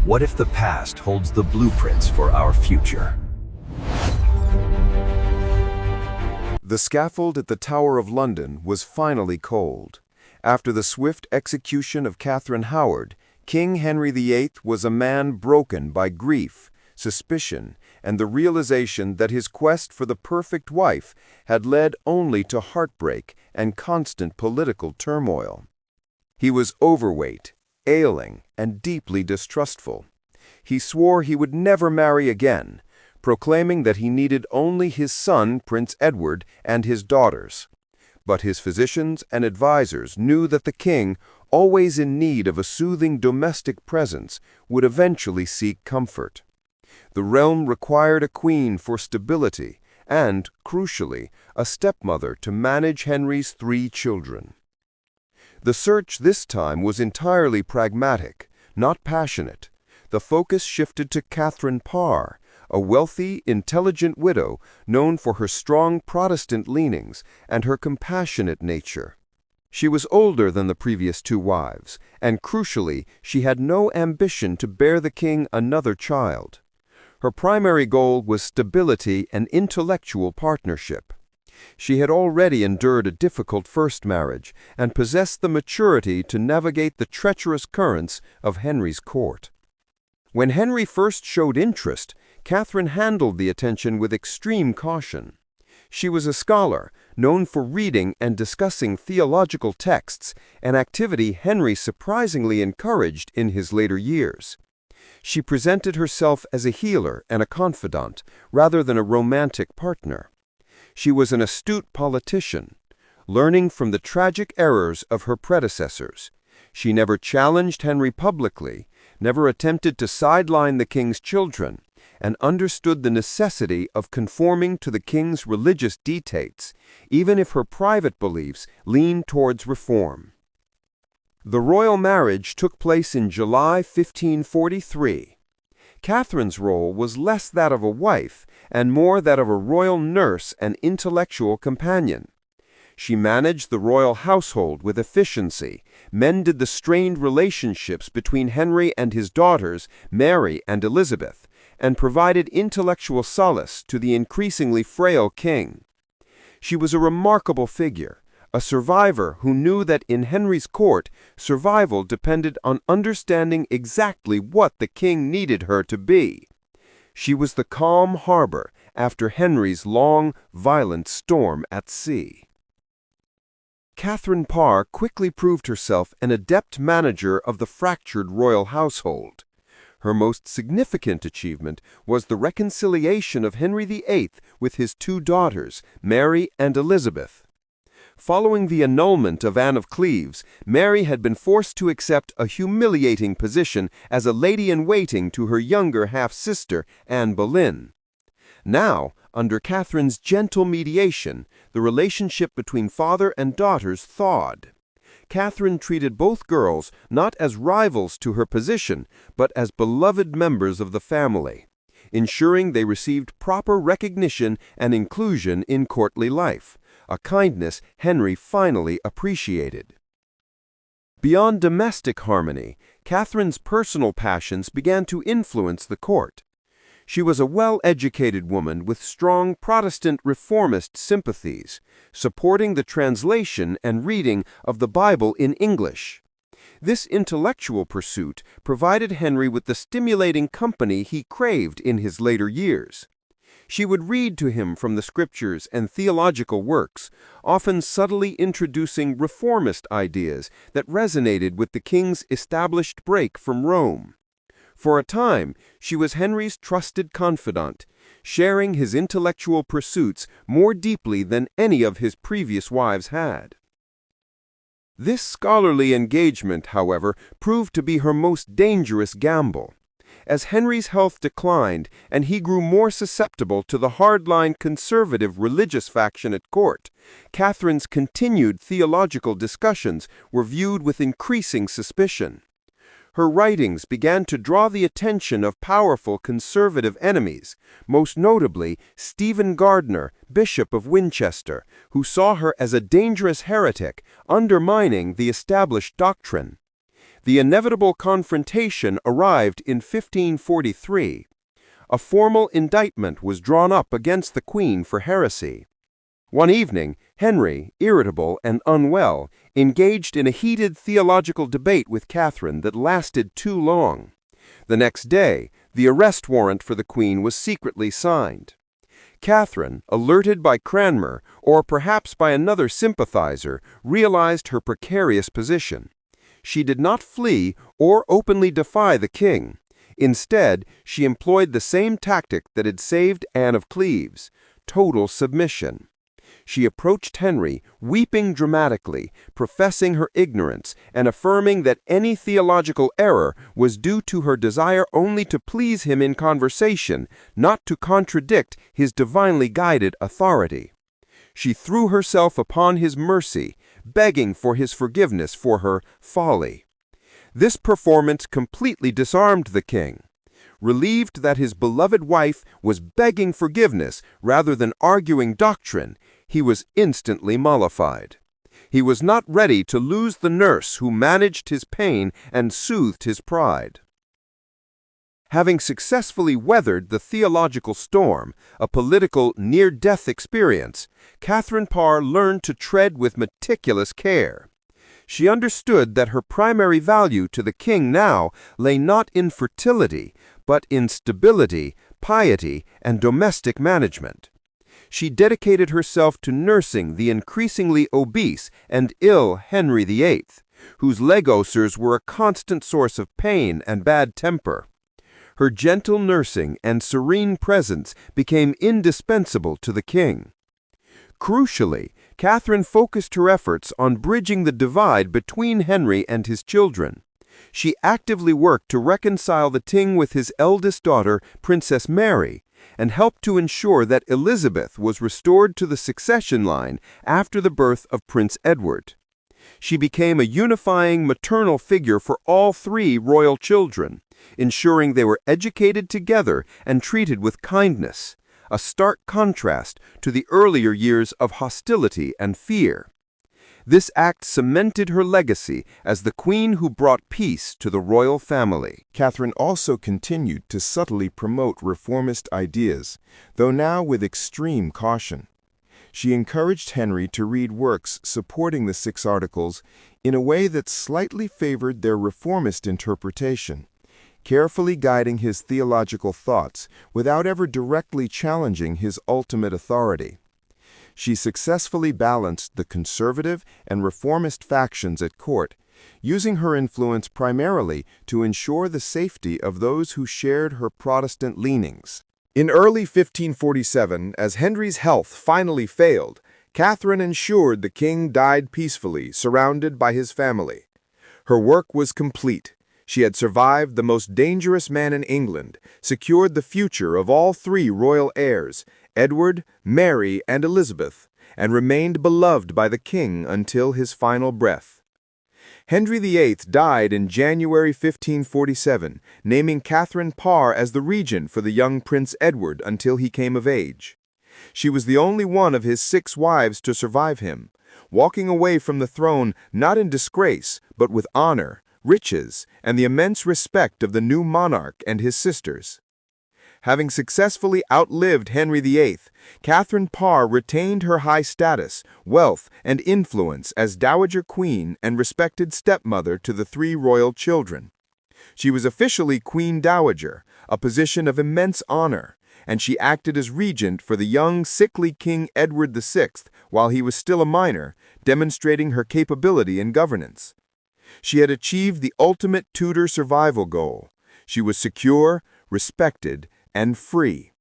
What if the past holds the blueprints for our future? The scaffold at the Tower of London was finally cold. After the swift execution of Catherine Howard, King Henry VIII was a man broken by grief, suspicion, and the realization that his quest for the perfect wife had led only to heartbreak and constant political turmoil. He was overweight, ailing, and deeply distrustful. He swore he would never marry again, proclaiming that he needed only his son, Prince Edward, and his daughters. But his physicians and advisors knew that the king, always in need of a soothing domestic presence, would eventually seek comfort. The realm required a queen for stability and, crucially, a stepmother to manage Henry's 3 children. The search this time was entirely pragmatic, not passionate. The focus shifted to Catherine Parr, a wealthy, intelligent widow known for her strong Protestant leanings and her compassionate nature. She was older than the previous 2 wives, and crucially, she had no ambition to bear the king another child. Her primary goal was stability and intellectual partnership. She had already endured a difficult first marriage and possessed the maturity to navigate the treacherous currents of Henry's court. When Henry first showed interest, Catherine handled the attention with extreme caution. She was a scholar, known for reading and discussing theological texts, an activity Henry surprisingly encouraged in his later years. She presented herself as a healer and a confidant, rather than a romantic partner. She was an astute politician, learning from the tragic errors of her predecessors. She never challenged Henry publicly, never attempted to sideline the king's children, and understood the necessity of conforming to the king's religious dictates, even if her private beliefs leaned towards reform. The royal marriage took place in July 1543. Catherine's role was less that of a wife and more that of a royal nurse and intellectual companion. She managed the royal household with efficiency, mended the strained relationships between Henry and his daughters, Mary and Elizabeth, and provided intellectual solace to the increasingly frail king. She was a remarkable figure, a survivor who knew that in Henry's court, survival depended on understanding exactly what the king needed her to be. She was the calm harbor after Henry's long, violent storm at sea. Catherine Parr quickly proved herself an adept manager of the fractured royal household. Her most significant achievement was the reconciliation of Henry VIII with his 2 daughters, Mary and Elizabeth. Following the annulment of Anne of Cleves, Mary had been forced to accept a humiliating position as a lady-in-waiting to her younger half-sister, Anne Boleyn. Now, under Catherine's gentle mediation, the relationship between father and daughters thawed. Catherine treated both girls not as rivals to her position, but as beloved members of the family, ensuring they received proper recognition and inclusion in courtly life, a kindness Henry finally appreciated. Beyond domestic harmony, Catherine's personal passions began to influence the court. She was a well-educated woman with strong Protestant reformist sympathies, supporting the translation and reading of the Bible in English. This intellectual pursuit provided Henry with the stimulating company he craved in his later years. She would read to him from the scriptures and theological works, often subtly introducing reformist ideas that resonated with the king's established break from Rome. For a time, she was Henry's trusted confidant, sharing his intellectual pursuits more deeply than any of his previous wives had. This scholarly engagement, however, proved to be her most dangerous gamble. As Henry's health declined and he grew more susceptible to the hardline conservative religious faction at court, Catherine's continued theological discussions were viewed with increasing suspicion. Her writings began to draw the attention of powerful conservative enemies, most notably Stephen Gardiner, Bishop of Winchester, who saw her as a dangerous heretic, undermining the established doctrine. The inevitable confrontation arrived in 1543. A formal indictment was drawn up against the Queen for heresy. One evening, Henry, irritable and unwell, engaged in a heated theological debate with Catherine that lasted too long. The next day, the arrest warrant for the Queen was secretly signed. Catherine, alerted by Cranmer, or perhaps by another sympathizer, realized her precarious position. She did not flee or openly defy the king. Instead, she employed the same tactic that had saved Anne of Cleves: total submission. She approached Henry, weeping dramatically, professing her ignorance, and affirming that any theological error was due to her desire only to please him in conversation, not to contradict his divinely guided authority. She threw herself upon his mercy, begging for his forgiveness for her folly. This performance completely disarmed the king. Relieved that his beloved wife was begging forgiveness rather than arguing doctrine, he was instantly mollified. He was not ready to lose the nurse who managed his pain and soothed his pride. Having successfully weathered the theological storm, a political near-death experience, Catherine Parr learned to tread with meticulous care. She understood that her primary value to the king now lay not in fertility, but in stability, piety, and domestic management. She dedicated herself to nursing the increasingly obese and ill Henry VIII, whose leg ulcers were a constant source of pain and bad temper. Her gentle nursing and serene presence became indispensable to the king. Crucially, Catherine focused her efforts on bridging the divide between Henry and his children. She actively worked to reconcile the king with his eldest daughter, Princess Mary, and helped to ensure that Elizabeth was restored to the succession line after the birth of Prince Edward. She became a unifying maternal figure for all three royal children, ensuring they were educated together and treated with kindness, a stark contrast to the earlier years of hostility and fear. This act cemented her legacy as the queen who brought peace to the royal family. Catherine also continued to subtly promote reformist ideas, though now with extreme caution. She encouraged Henry to read works supporting the Six Articles in a way that slightly favored their reformist interpretation, carefully guiding his theological thoughts without ever directly challenging his ultimate authority. She successfully balanced the conservative and reformist factions at court, using her influence primarily to ensure the safety of those who shared her Protestant leanings. In early 1547, as Henry's health finally failed, Catherine ensured the king died peacefully, surrounded by his family. Her work was complete. She had survived the most dangerous man in England, secured the future of all three royal heirs, Edward, Mary, and Elizabeth, and remained beloved by the king until his final breath. Henry VIII died in January 1547, naming Catherine Parr as the regent for the young Prince Edward until he came of age. She was the only one of his 6 wives to survive him, walking away from the throne not in disgrace, but with honor, riches, and the immense respect of the new monarch and his sisters. Having successfully outlived Henry VIII, Catherine Parr retained her high status, wealth, and influence as Dowager Queen and respected stepmother to the 3 royal children. She was officially Queen Dowager, a position of immense honor, and she acted as regent for the young, sickly King Edward VI while he was still a minor, demonstrating her capability in governance. She had achieved the ultimate Tudor survival goal. She was secure, respected, and free.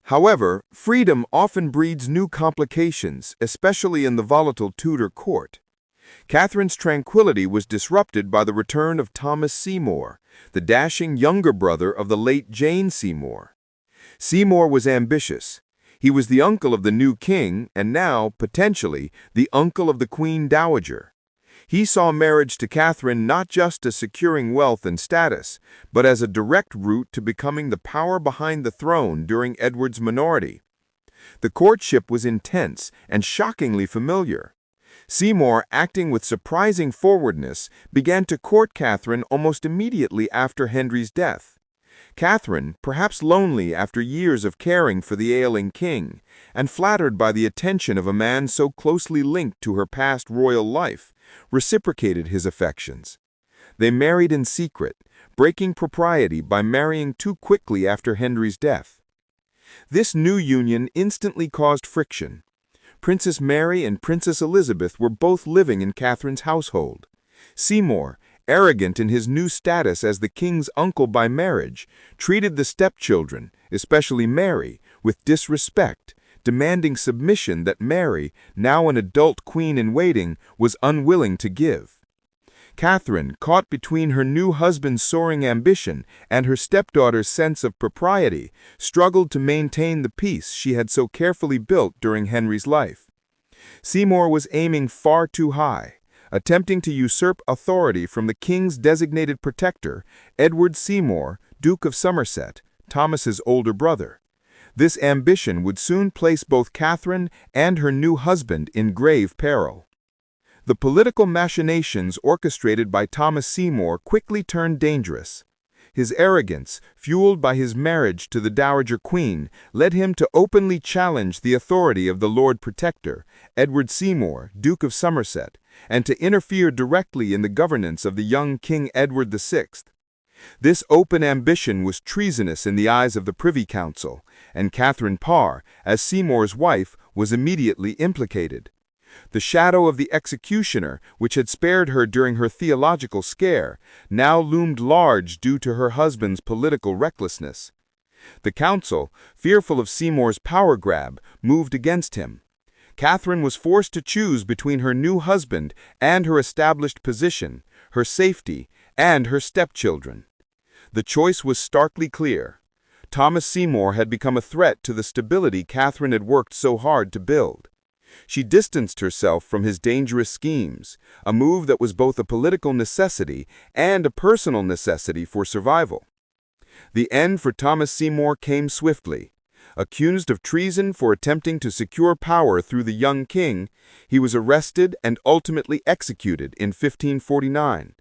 However, freedom often breeds new complications, especially in the volatile Tudor court. Catherine's tranquility was disrupted by the return of Thomas Seymour, the dashing younger brother of the late Jane Seymour. Seymour was ambitious. He was the uncle of the new king and now, potentially, the uncle of the Queen Dowager. He saw marriage to Catherine not just as securing wealth and status, but as a direct route to becoming the power behind the throne during Edward's minority. The courtship was intense and shockingly familiar. Seymour, acting with surprising forwardness, began to court Catherine almost immediately after Henry's death. Catherine, perhaps lonely after years of caring for the ailing king, and flattered by the attention of a man so closely linked to her past royal life, reciprocated his affections. They married in secret, breaking propriety by marrying too quickly after Henry's death. This new union instantly caused friction. Princess Mary and Princess Elizabeth were both living in Catherine's household. Seymour, arrogant in his new status as the king's uncle by marriage, treated the stepchildren, especially Mary, with disrespect, demanding submission that Mary, now an adult queen-in-waiting, was unwilling to give. Catherine, caught between her new husband's soaring ambition and her stepdaughter's sense of propriety, struggled to maintain the peace she had so carefully built during Henry's life. Seymour was aiming far too high, attempting to usurp authority from the king's designated protector, Edward Seymour, Duke of Somerset, Thomas's older brother. This ambition would soon place both Catherine and her new husband in grave peril. The political machinations orchestrated by Thomas Seymour quickly turned dangerous. His arrogance, fueled by his marriage to the Dowager Queen, led him to openly challenge the authority of the Lord Protector, Edward Seymour, Duke of Somerset, and to interfere directly in the governance of the young King Edward VI. This open ambition was treasonous in the eyes of the Privy Council, and Catherine Parr, as Seymour's wife, was immediately implicated. The shadow of the executioner, which had spared her during her theological scare, now loomed large due to her husband's political recklessness. The council, fearful of Seymour's power grab, moved against him. Catherine was forced to choose between her new husband and her established position, her safety, and her stepchildren. The choice was starkly clear. Thomas Seymour had become a threat to the stability Catherine had worked so hard to build. She distanced herself from his dangerous schemes, a move that was both a political necessity and a personal necessity for survival. The end for Thomas Seymour came swiftly. Accused of treason for attempting to secure power through the young king, he was arrested and ultimately executed in 1549.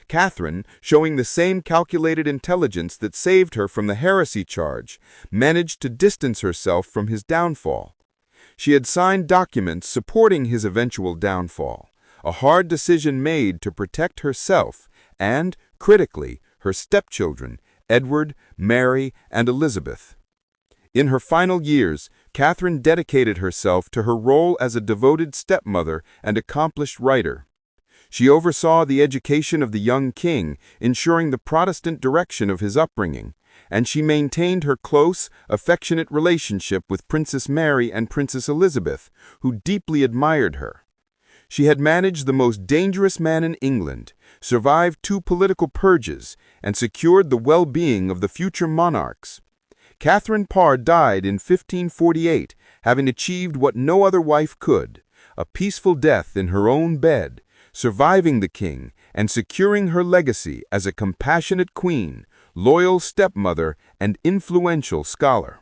Catherine, showing the same calculated intelligence that saved her from the heresy charge, managed to distance herself from his downfall. She had signed documents supporting his eventual downfall, a hard decision made to protect herself and, critically, her stepchildren, Edward, Mary, and Elizabeth. In her final years, Catherine dedicated herself to her role as a devoted stepmother and accomplished writer. She oversaw the education of the young king, ensuring the Protestant direction of his upbringing, and she maintained her close, affectionate relationship with Princess Mary and Princess Elizabeth, who deeply admired her. She had managed the most dangerous man in England, survived 2 political purges, and secured the well-being of the future monarchs. Catherine Parr died in 1548, having achieved what no other wife could, a peaceful death in her own bed, surviving the king and securing her legacy as a compassionate queen, loyal stepmother, and influential scholar.